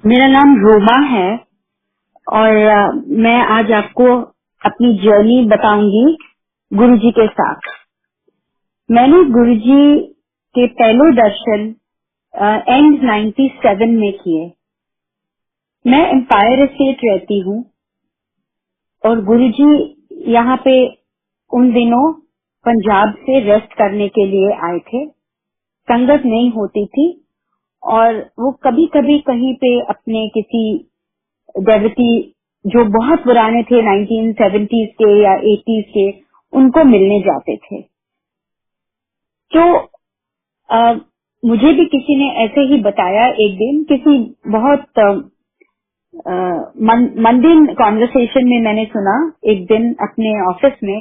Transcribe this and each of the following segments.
मेरा नाम रोमा है और मैं आज आपको अपनी जर्नी बताऊंगी गुरुजी के साथ। मैंने गुरुजी के पहले दर्शन एंड 97 में किए। मैं एम्पायर एस्टेट रहती हूँ और गुरुजी यहाँ पे उन दिनों पंजाब से रेस्ट करने के लिए आए थे। संगत नहीं होती थी और वो कभी कभी कहीं पे अपने किसी देवती जो बहुत पुराने थे 1970s के या 80s के, उनको मिलने जाते थे। तो मुझे भी किसी ने ऐसे ही बताया एक दिन, किसी बहुत मंदिर कॉन्वर्सेशन में मैंने सुना एक दिन अपने ऑफिस में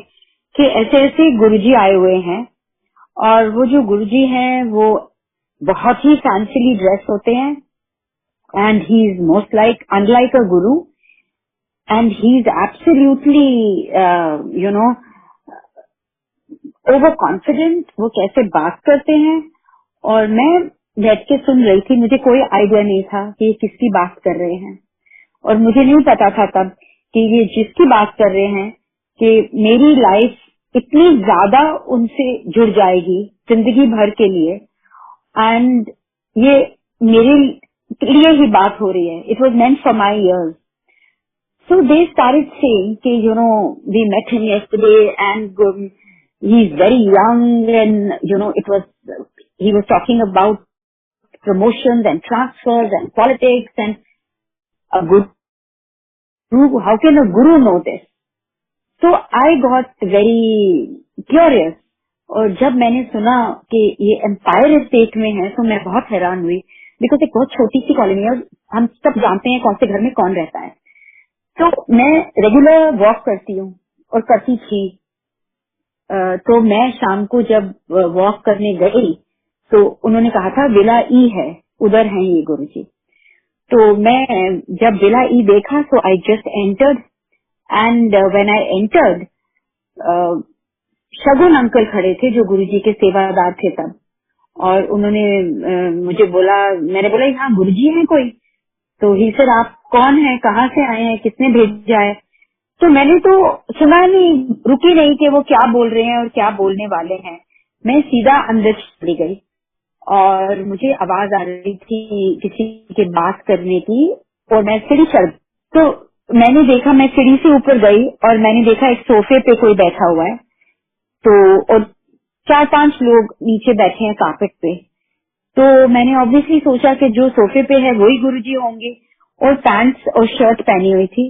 कि ऐसे ऐसे गुरुजी आए हुए हैं और वो जो गुरुजी हैं वो बहुत ही फैंसीली ड्रेस होते हैं and he is most like unlike a guru and he is absolutely overconfident. वो कैसे बात करते हैं और मैं बैठ के सुन रही थी, मुझे कोई आइडिया नहीं था कि ये किसकी बात कर रहे हैं और मुझे नहीं पता था तब कि ये जिसकी बात कर रहे हैं कि मेरी लाइफ इतनी ज्यादा उनसे जुड़ जाएगी जिंदगी भर के लिए एंड ये मेरे लिए ही बात हो रही है। It was meant for my years. So they started saying, we met him yesterday and he's very young and, he was talking about promotions and transfers and politics and a guru, how can a guru know this? So I got very curious और जब मैंने सुना कि ये empire state में है तो मैं बहुत हैरान हुई, बिकॉज एक बहुत छोटी सी कॉलोनी है और हम सब जानते हैं कौन से घर में कौन रहता है। तो मैं रेगुलर वॉक करती हूँ और करती थी। तो मैं शाम को जब वॉक करने गई तो उन्होंने कहा था विला ई है, उधर हैं ये गुरुजी। तो मैं जब विला ई देखा तो I just entered and when I entered Shagun uncle खड़े थे जो गुरुजी के सेवादार थे तब, और उन्होंने मुझे बोला, मैंने बोला यहाँ गुरुजी हैं कोई? तो ही सर आप कौन है, कहाँ से आए हैं, किसने भेजा है? तो मैंने तो सुना नहीं, रुकी नहीं कि वो क्या बोल रहे हैं और क्या बोलने वाले हैं। मैं सीधा अंदर चली गई और मुझे आवाज आ रही थी किसी के बात करने की और मैं सीढ़ी चढ़, तो मैंने देखा, मैं सीढ़ी से ऊपर गई और मैंने देखा एक सोफे पे कोई बैठा हुआ है, तो और 4-5 लोग नीचे बैठे हैं कारपेट पे। तो मैंने ऑब्वियसली सोचा कि जो सोफे पे है वही गुरुजी होंगे, और पैंट्स और शर्ट पहनी हुई थी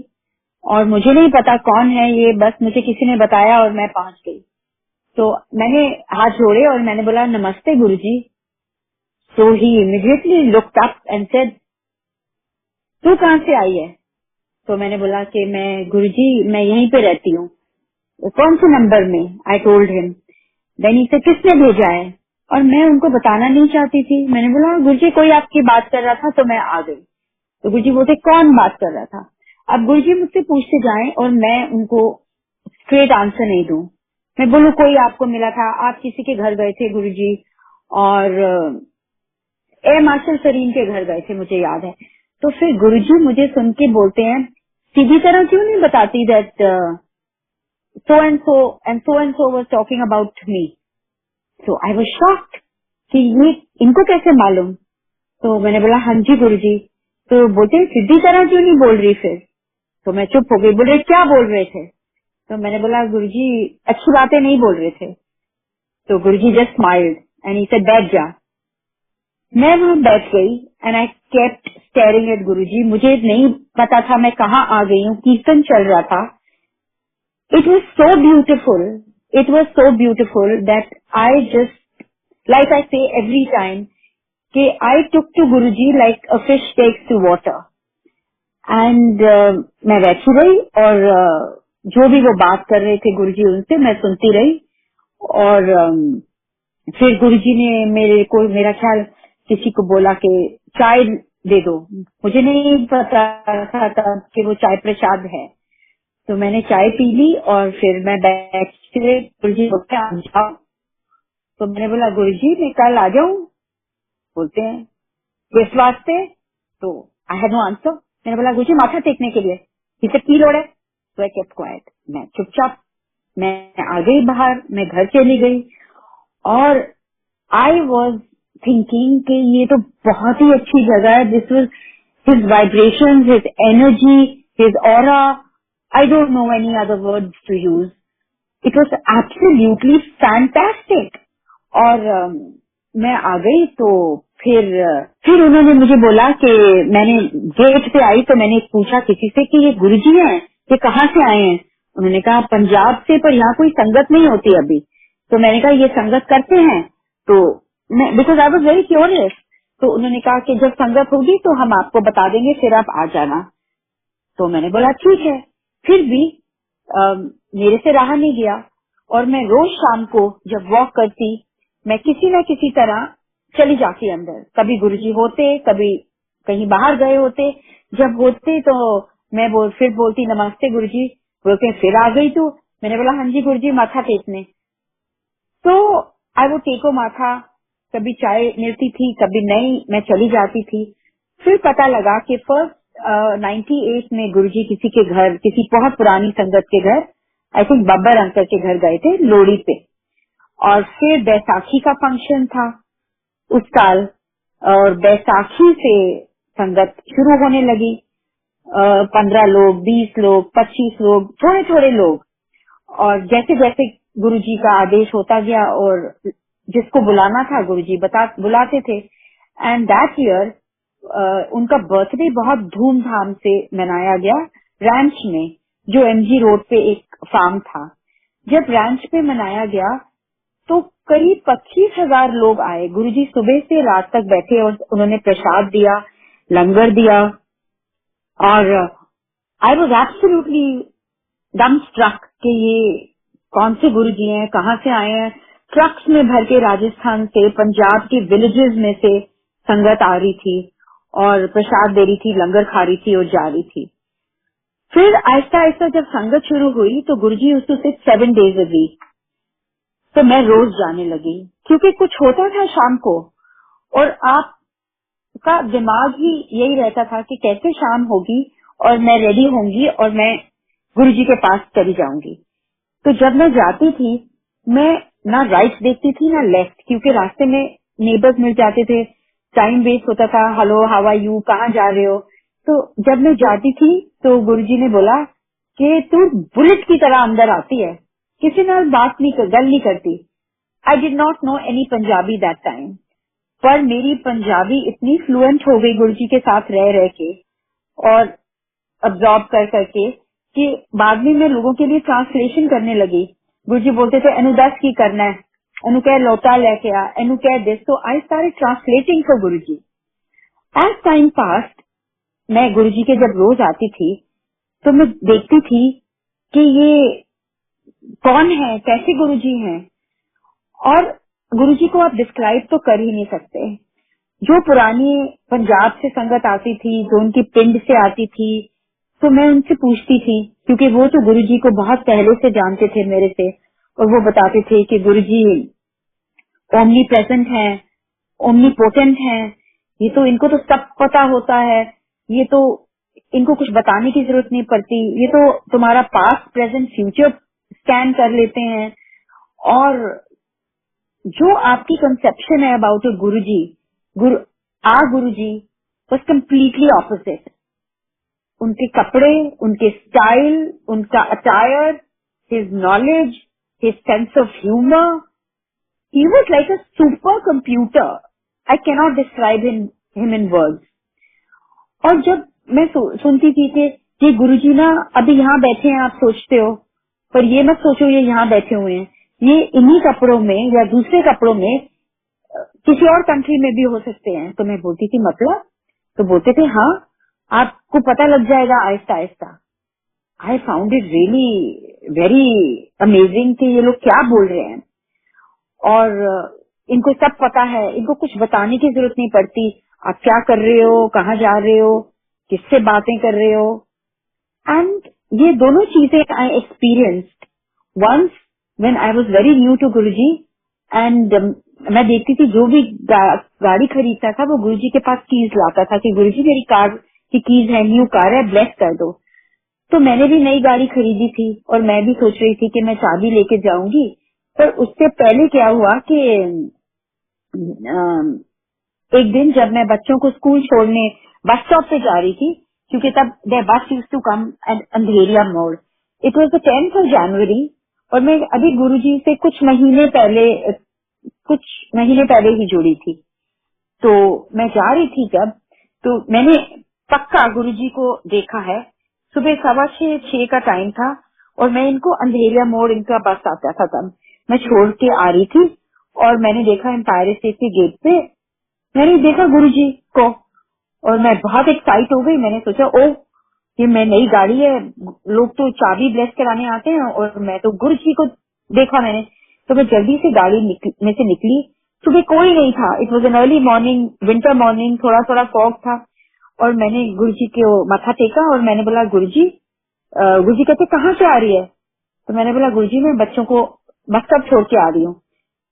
और मुझे नहीं पता कौन है ये, बस मुझे किसी ने बताया और मैं पहुंच गई। तो मैंने हाथ जोड़े और मैंने बोला नमस्ते Guruji. So he immediately looked up and said तू कहाँ से आई है? तो मैंने बोला कि मैं गुरुजी मैं यहीं पे रहती हूँ। कौन से नंबर में? I told him. Then he say किसने भेजा है? और मैं उनको बताना नहीं चाहती थी। मैंने बोला गुरुजी कोई आपकी बात कर रहा था तो मैं आ गई। तो गुरुजी बोलते कौन बात कर रहा था? अब गुरुजी मुझसे पूछते जाएं और मैं उनको स्ट्रेट आंसर नहीं दूं। मैं बोलूं कोई आपको मिला था, आप किसी के घर गए थे गुरुजी, और एयर मार्शल सरीन के घर गए थे मुझे याद है। तो फिर गुरुजी मुझे सुन के बोलते हैं सीधी तरह क्यों नहीं बताती that so and so was talking about me. So I was shocked कि ये इनको कैसे मालूम। तो मैंने बोला हाँ जी गुरुजी। तो बोलते सीधी तरह क्यों नहीं बोल रही फिर? तो मैं चुप हो गई। बोल रहे क्या बोल रहे थे? तो मैंने बोला गुरुजी अच्छी बातें नहीं बोल रहे थे। तो Guruji just smiled and he said बैठ जा। मैं वहां बैठ गई and I kept staring at Guruji. मुझे नहीं पता था मैं कहाँ आ गई हूँ, कीर्तन चल रहा था। It was so beautiful. It was so beautiful that I just, like I say every time, कि I took to Guruji like a fish takes to water. And मैं बैठी रही और जो भी वो बात कर रहे थे गुरुजी उनसे मैं सुनती रही। और फिर गुरुजी ने मेरा ख्याल किसी को बोला कि चाय दे दो। मुझे नहीं पता था तब कि वो चाय प्रसाद है। तो मैंने चाय पी ली और फिर मैं बैठ के गुरुजी बोलते आ जाओ। तो मैंने बोला गुरुजी मैं कल आ जाऊं? बोलते हैं किस वास्ते? तो आई हैड नो आंसर। मैंने बोला गुरुजी माथा टेकने के लिए। He said, की लोड़ है? So I kept quiet। मैं चुपचाप मैं आ गई बाहर, मैं घर चली गई और आई वॉज थिंकिंग कि ये तो बहुत ही अच्छी जगह है। This was his vibration, his energy, his aura, I don't know any other words to use. It was absolutely fantastic. और मैं आ गई तो फिर उन्होंने मुझे बोला कि मैंने गेट पे आई तो मैंने पूछा किसी से कि ये गुरुजी हैं, ये कहाँ से आए हैं? उन्होंने कहा पंजाब से, पर यहाँ कोई संगत नहीं होती अभी। तो मैंने कहा ये संगत करते हैं? तो मैं, because I was very curious, तो उन्होंने कहा कि जब संगत होगी तो हम आपको बता देंगे, फिर आप आ जाना। तो मैंने बोला ठीक है। फिर भी मेरे से रहा नहीं गया और मैं रोज शाम को जब वॉक करती, मैं किसी न किसी तरह चली जाती अंदर। कभी गुरुजी होते, कभी कहीं बाहर गए होते। जब होते तो मैं फिर बोलती नमस्ते गुरुजी, बोलते फिर आ गई तू। मैंने बोला हाँ जी गुरुजी माथा टेकने। तो आई वो टेको माथा। कभी चाय मिलती थी, कभी नहीं, मैं चली जाती थी। फिर पता लगा कि फर्स्ट 98 में गुरुजी किसी के घर, किसी बहुत पुरानी संगत के घर, आई थिंक बब्बर अंकल के घर गए थे लोहड़ी पे। और फिर बैसाखी का फंक्शन था उस साल, और बैसाखी से संगत शुरू होने लगी। 15 लोग, 20 लोग, 25 लोग, थोड़े थोड़े लोग। और जैसे जैसे गुरुजी का आदेश होता गया और जिसको बुलाना था गुरुजी बुलाते थे। एंड दैट ईयर उनका बर्थडे बहुत धूमधाम से मनाया गया रैंच में, जो एमजी रोड पे एक फार्म था। जब रैंच पे मनाया गया तो करीब 25,000 लोग आए। गुरुजी सुबह से रात तक बैठे और उन्होंने प्रसाद दिया, लंगर दिया। और आई वॉज एब्सोल्युटली डम स्ट्रक कि ये कौन से गुरुजी हैं, कहाँ से आए हैं। ट्रक्स में भर के राजस्थान से, पंजाब के विलेजेस में से संगत आ रही थी और प्रसाद दे रही थी, लंगर खा रही थी और जा रही थी। फिर आहिस्ता आहिस्ता जब संगत शुरू हुई तो Guruji used to sit 7 days a week। तो मैं रोज जाने लगी क्योंकि कुछ होता था शाम को और आपका दिमाग ही यही रहता था कि कैसे शाम होगी और मैं रेडी होंगी और मैं गुरुजी के पास चली जाऊंगी। तो जब मैं जाती थी, मैं ना राइट देखती थी ना लेफ्ट, क्योंकि रास्ते में नेबर्स मिल जाते थे, टाइम वेस्ट होता था। हेलो हाउ आर यू, कहाँ जा रहे हो? तो जब मैं जाती थी तो गुरुजी ने बोला कि तू बुलेट की तरह अंदर आती है, किसी नाल बात नहीं गल नहीं करती। I did not know any Punjabi that time, पर मेरी पंजाबी इतनी फ्लुएंट हो गई गुरुजी के साथ रह रह के और अब्सॉर्ब कर करके कि बाद में मैं लोगों के लिए ट्रांसलेशन करने लगी। गुरुजी बोलते थे एनु 10 की करना है, एनु कह लोटा लेके आ, एनु कह दिस। तो I started translating for Guruji. As time passed, मैं गुरुजी के जब रोज आती थी तो मैं देखती थी कि ये कौन है, कैसे गुरुजी हैं। और गुरुजी को आप डिस्क्राइब तो कर ही नहीं सकते। जो पुरानी पंजाब से संगत आती थी, जो उनकी पिंड से आती थी, तो मैं उनसे पूछती थी, क्योंकि वो तो गुरुजी को बहुत पहले से जानते थे मेरे से, और वो बताते थे कि गुरुजी ओमनी प्रेजेंट है, ओमनी पोटेंट है, ये तो इनको तो सब पता होता है, ये तो इनको कुछ बताने की जरूरत नहीं पड़ती, ये तो तुम्हारा पास्ट प्रेजेंट फ्यूचर स्कैन कर लेते हैं। और जो आपकी कंसेप्शन है about a Guruji, Guruji was completely opposite. उनके कपड़े, उनके स्टाइल, उनका attire, his knowledge, his sense of humour, he was like a super computer. I cannot describe him in words. और जब मैं सुनती थी कि ये गुरुजी ना अभी यहाँ बैठे हैं, आप सोचते हो, पर ये मत सोचो ये यहाँ बैठे हुए हैं, ये इन्हीं कपड़ों में या दूसरे कपड़ों में किसी और कंट्री में भी हो सकते हैं। तो मैं बोलती थी मतलब? तो बोलते थे हाँ, आपको पता लग जाएगा Aahista Aahista. I found it really very amazing कि ये लोग क्या बोल रहे हैं और इनको सब पता है, इनको कुछ बताने की जरूरत नहीं पड़ती। आप क्या कर रहे हो, कहाँ जा रहे हो, किससे बातें कर रहे हो। एंड ये दोनों चीजें I experienced once when I was very new to Guruji. And मैं देखती थी जो भी गाड़ी खरीदता था वो गुरुजी के पास कीज लाता था कि गुरुजी मेरी कार कि कीज है, न्यू कार है, ब्लेस कर दो। तो मैंने भी नई गाड़ी खरीदी थी और मैं भी सोच रही थी कि मैं चाबी लेके जाऊंगी। पर उससे पहले क्या हुआ कि एक दिन जब मैं बच्चों को स्कूल छोड़ने बस स्टॉप पे जा रही थी, क्योंकि तब देयर बस यूज्ड टू कम एट अंधेरिया मोड़। It was the 10th of January और मैं अभी गुरुजी से कुछ महीने पहले ही जुड़ी थी। तो मैं जा रही थी जब, तो मैंने पक्का गुरुजी को देखा है। सुबह 6:15 का टाइम था और मैं इनको अंधेरिया मोड़, इनका बस आता था तब, मैं छोड़ के आ रही थी और मैंने देखा एम्पायर स्टेट के गेट पे, मैंने देखा गुरुजी को और मैं बहुत एक्साइट हो गई। मैंने सोचा ओ ये मैं नई गाड़ी है, लोग तो चाबी ब्लेस कराने आते हैं और मैं तो गुरुजी को देखा मैंने। तो मैं जल्दी से गाड़ी में से निकली। सुबह कोई नहीं था, it was an early morning, winter morning, थोड़ा थोड़ा फॉग था। और मैंने गुरुजी को माथा टेका और मैंने बोला गुरुजी। गुरुजी कहते कहाँ से आ रही है? तो मैंने बोला गुरुजी मैं बच्चों को बस स्टॉप छोड़ के आ रही हूँ।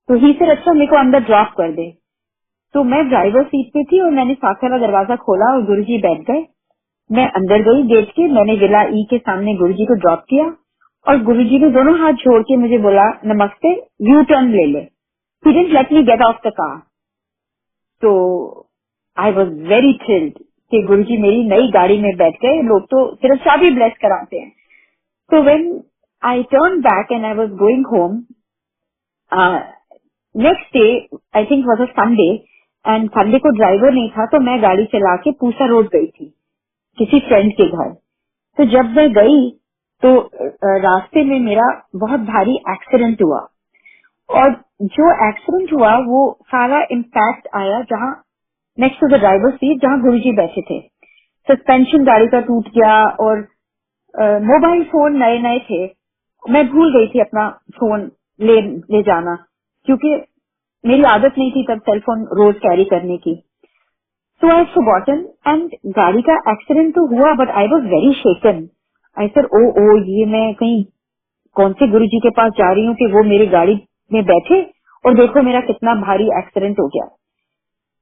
तो ही से अच्छा मेरे को अंदर ड्रॉप कर दे। तो मैं ड्राइवर सीट पे थी और मैंने साथ वाला दरवाजा खोला और गुरुजी बैठ गए। मैं अंदर गई गेट के, मैंने विला ई के सामने गुरुजी को ड्रॉप किया और गुरुजी ने दोनों हाथ जोड़ के मुझे बोला नमस्ते, यू टर्न ले ले। He didn't let me gate of the car. तो आई वॉज वेरी थ्रिल्ड कि गुरुजी मेरी नई गाड़ी में बैठ गए। लोग तो सिर्फ चाबी ब्लेस कराते हैं। तो when I turn back and I was going home, next day I think was a Sunday and Sunday को ड्राइवर नहीं था, तो मैं गाड़ी चला के पूसा रोड गई थी किसी फ्रेंड के घर। तो जब मैं गई तो रास्ते में मेरा बहुत भारी एक्सीडेंट हुआ और जो एक्सीडेंट हुआ वो सारा इम्पैक्ट आया जहाँ next to the driver seat जहाँ गुरुजी बैठे थे। सस्पेंशन गाड़ी का टूट गया और मोबाइल फोन नए नए थे। मैं भूल गई थी अपना फोन ले जाना, क्योंकि मेरी आदत नहीं थी तब सेल फोन रोज कैरी करने की। So I had forgotten and गाड़ी का एक्सीडेंट तो हुआ but I was very shaken. I सर ओ ये मैं कहीं कौन से गुरुजी के पास जा रही हूँ कि वो मेरी गाड़ी में बैठे और देखो मेरा कितना भारी एक्सीडेंट हो गया।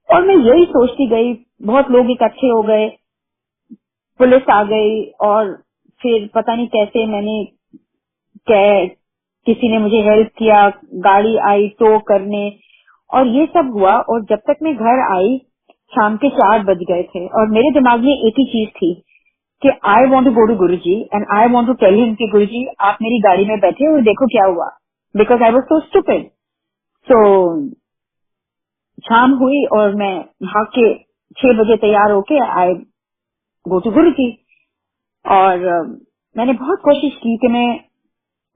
और मैं यही सोचती गई, बहुत लोग इकट्ठे हो गए, पुलिस आ गई और फिर पता नहीं कैसे किसी ने मुझे हेल्प किया, गाड़ी आई टो करने और ये सब हुआ। और जब तक मैं घर आई शाम के 4 बज गए थे और मेरे दिमाग में एक ही चीज थी कि I want to go to Guruji and I want to tell him कि गुरुजी आप मेरी गाड़ी में बैठे और देखो क्या हुआ, because I was so stupid. So शाम हुई और मैं भाग के 6 बजे तैयार होके आई गो टू गुरुजी। और मैंने बहुत कोशिश की कि मैं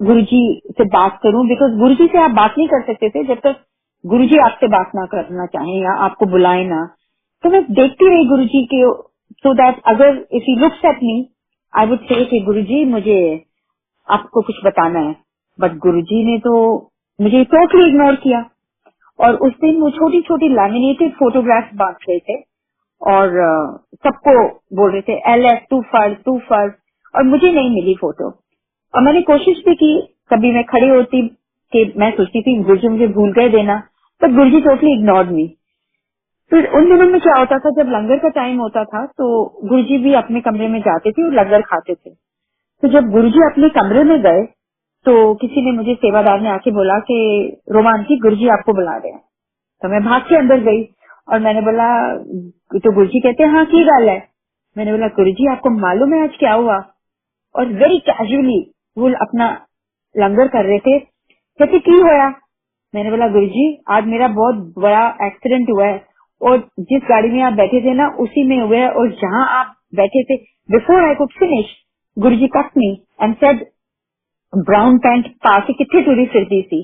गुरुजी से बात करूं, बिकॉज गुरुजी से आप बात नहीं कर सकते थे जब तक गुरुजी आपसे बात ना करना चाहें या आपको बुलाए ना। तो मैं देखती रही गुरुजी के, सो दैट अगर if he looks at me I would say कि गुरुजी मुझे आपको कुछ बताना है। बट गुरुजी ने तो मुझे टोटली इग्नोर किया और उस दिन वो छोटी छोटी लैमिनेटेड फोटोग्राफ्स बांट रहे थे और सबको बोल रहे थे LS तू फर्स्ट और मुझे नहीं मिली फोटो। और मैंने कोशिश भी की, कभी मैं खड़ी होती कि मैं सोचती थी गुरुजी मुझे भूल गए देना, पर गुरुजी टोटली इग्नोर्ड मी। फिर उन दिनों में क्या होता था, जब लंगर का टाइम होता था तो गुरुजी भी अपने कमरे में जाते थे और लंगर खाते थे। तो जब गुरुजी अपने कमरे में गए तो किसी ने मुझे, सेवादार ने आके बोला कि रोमांची गुरुजी आपको बुला रहे हैं। तो मैं भाग के अंदर गई और मैंने बोला, तो गुरुजी कहते हैं हाँ की गल है। मैंने बोला गुरुजी आपको मालूम है आज क्या हुआ? और वेरी कैजुअली वो अपना लंगर कर रहे थे, कहते की होया? मैंने बोला गुरुजी आज मेरा बहुत बड़ा एक्सीडेंट हुआ है और जिस गाड़ी में आप बैठे थे ना उसी में हुआ है, और जहाँ आप बैठे थे before I could finish Guruji cut me and said brown pant पा के कितने टूरी फिरती थी।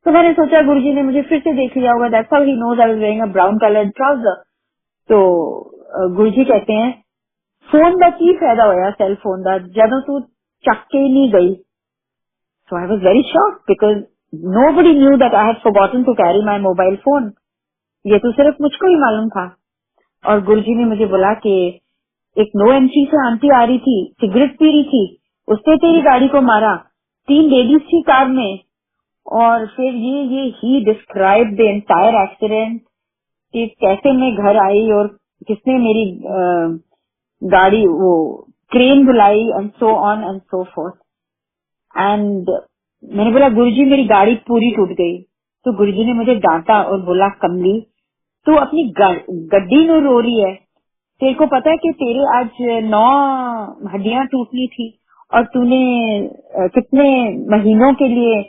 तो मैंने सोचा गुरुजी ने मुझे फिर से देख लिया होगा, that's how he knows I was wearing a brown coloured trouser. तो गुरुजी कहते हैं फोन का की फायदा होया सेल फोन का ਜਦੋਂ तू ਚੱਕ के नहीं गई। So I was very shocked because nobody knew that I had forgotten to carry my mobile phone. ये तो सिर्फ मुझको ही मालूम था। और गुरुजी ने मुझे बोला कि एक नो एंट्री से आंटी आ रही थी, सिगरेट पी रही थी, उसने तेरी गाड़ी को मारा, 3 लेडीज थी कार में। और फिर ये ही डिस्क्राइब द एंटायर एक्सीडेंट कि कैसे मैं घर आई और किसने मेरी गाड़ी वो क्रेन बुलाई and so on and so fourth. And मैंने बोला गुरुजी मेरी गाड़ी पूरी टूट गई। तो गुरुजी ने मुझे डांटा और बोला कमली तू अपनी गड्डी नो रो रही है, तेरे को पता है कि तेरे आज 9 हड्डियां टूटनी थी और तूने कितने महीनों के लिए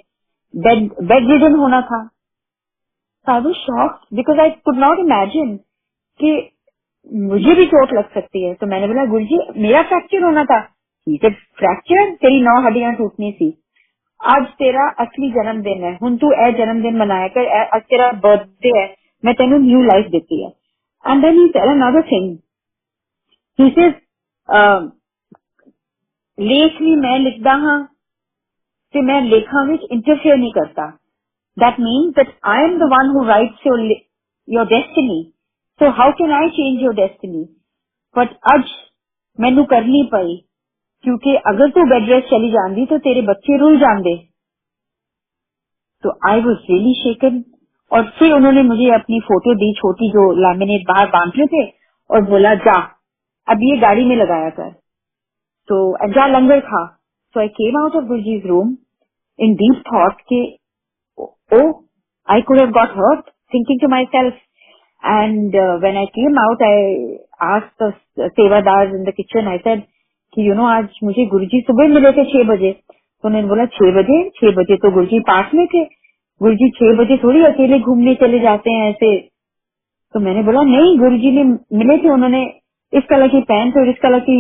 बेड रिडन होना था। I was shocked because I could not imagine कि मुझे भी चोट लग सकती है। तो मैंने बोला गुरुजी मेरा फ्रैक्चर होना था। फ्रैक्चर तेरी 9 हड्डियां टूटनी थी। आज तेरा असली जन्मदिन है, हुन तू ए जन्मदिन मनाया कर, आज तेरा बर्थडे है, मैं तेनू न्यू लाइफ देती है। And then he said another thing, he said लेख भी मैं लिखदा हां ते मैं लेखा विच इंटरफेयर नहीं करता। That means that I am the one who writes your destiny, so how can I change your destiny. But अज मैनू करनी पई क्योंकि अगर तू बेड रेस्ट चली जाती तो तेरे बच्चे रुल जाते। तो आई वॉज रियली शेकन। और फिर उन्होंने मुझे अपनी फोटो दी छोटी जो लैमिनेट बाहर बांध रहे थे और बोला जा अब ये गाड़ी में लगाया कर। तो जा लंगर खा। So I came out of Guruji's room in deep thought के oh I could have got hurt, thinking to myself. And when I came out I asked the sevadar in the kitchen, I said कि you know आज मुझे गुरुजी सुबह मिले थे 6 बजे। तो उन्होंने बोला 6 बजे तो गुरुजी पास में थे, गुरुजी 6 बजे थोड़ी अकेले घूमने चले जाते हैं ऐसे। तो मैंने बोला नहीं गुरुजी ने मिले थे, उन्होंने इस कलर की पैंट और इस कलर की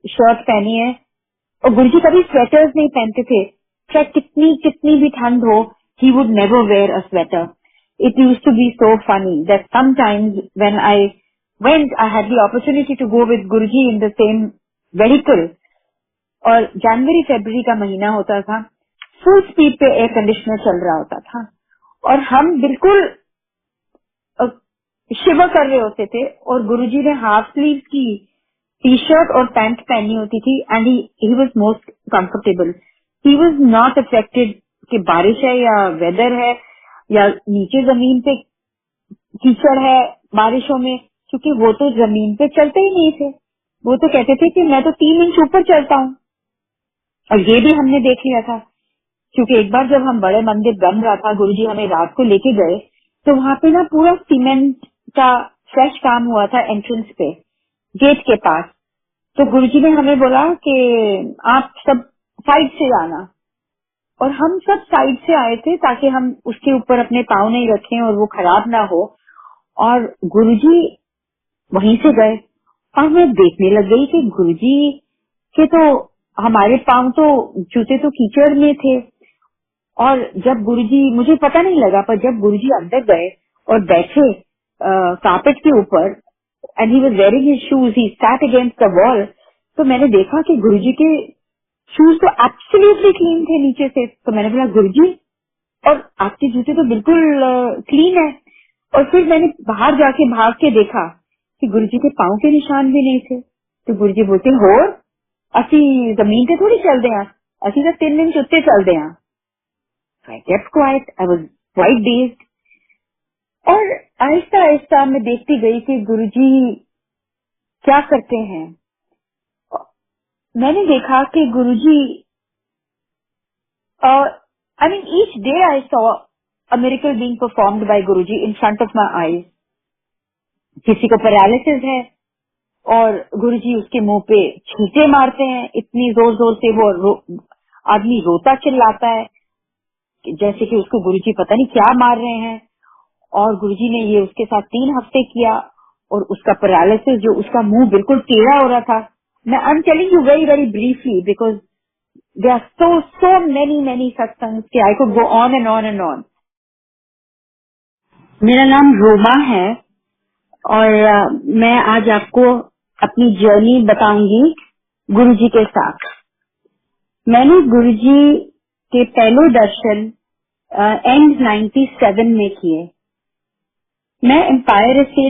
शर्ट पहनी है। और गुरुजी कभी स्वेटर्स नहीं पहनते थे, चाहे कितनी कितनी भी ठंड हो, he would never wear a sweater. It used to be so funny that sometimes when I went I had the opportunity to go with Guruji in the same vehicle. और जनवरी फरवरी का महीना होता था, फुल स्पीड पे एयर कंडीशनर चल रहा होता था और हम बिल्कुल शिवर कर रहे होते थे। और गुरुजी ने हाफ स्लीव की टी शर्ट और पैंट पहनी होती थी and he was most comfortable. He was not affected कि बारिश है या वेदर है या नीचे जमीन पे कीचड़ है बारिशों में, क्योंकि वो तो जमीन पे चलते ही नहीं थे। वो तो कहते थे कि मैं तो 3 इंच ऊपर चलता हूँ। और ये भी हमने देख लिया था क्योंकि एक बार जब हम बड़े मंदिर बन रहा था, गुरुजी हमें रात को लेके गए तो वहां पे ना पूरा सीमेंट का फ्रेश काम हुआ था एंट्रेंस पे गेट के पास। तो गुरुजी ने हमें बोला कि आप सब साइड से आना। और हम सब साइड से आए थे ताकि हम उसके ऊपर अपने पाँव नहीं रखें और वो खराब ना हो। और गुरुजी वहीं से गए और मैं देखने लग गई कि गुरुजी के तो हमारे पाँव तो जूते तो कीचड़ में थे। और जब गुरुजी, मुझे पता नहीं लगा, पर जब गुरुजी अंदर गए और बैठे कारपेट के ऊपर and he was wearing his shoes, he sat against the wall, तो मैंने देखा कि गुरुजी के शूज तो एब्सोल्युटली क्लीन थे नीचे से। तो मैंने बोला गुरुजी और आपके जूते तो बिल्कुल क्लीन है। और फिर मैंने बाहर जाके भाग के देखा कि गुरुजी के पाँव के निशान भी नहीं थे। तो गुरुजी बोलते होर असी जमीन पे थोड़ी चलते हैं, असी तो 3 इंच उत्ते चलते हैं। I kept quiet. I was quite dazed. और आहिस्ता आहिस्ता मैं देखती गई कि गुरुजी क्या करते हैं। मैंने देखा कि गुरुजी I mean each day I saw a miracle being performed by Guruji in front of my eyes. किसी को पैरालिसिस है और गुरुजी उसके मुंह पे छींटे मारते हैं, इतनी जोर जोर से वो आदमी रोता चिल्लाता है जैसे कि उसको गुरुजी पता नहीं क्या मार रहे हैं। और गुरुजी ने ये उसके साथ 3 हफ्ते किया और उसका पैरालिसिस, जो उसका मुंह बिल्कुल टेढ़ा हो रहा था। मैं I am telling you very very briefly because there are so many satsangs कि I could go on and on and on. मेरा नाम रोमा है और मैं आज आपको अपनी जर्नी बताऊंगी गुरुजी के साथ। मैंने गुरुजी के पहले दर्शन एंड 97 में किए। मैं एम्पायर स्टेट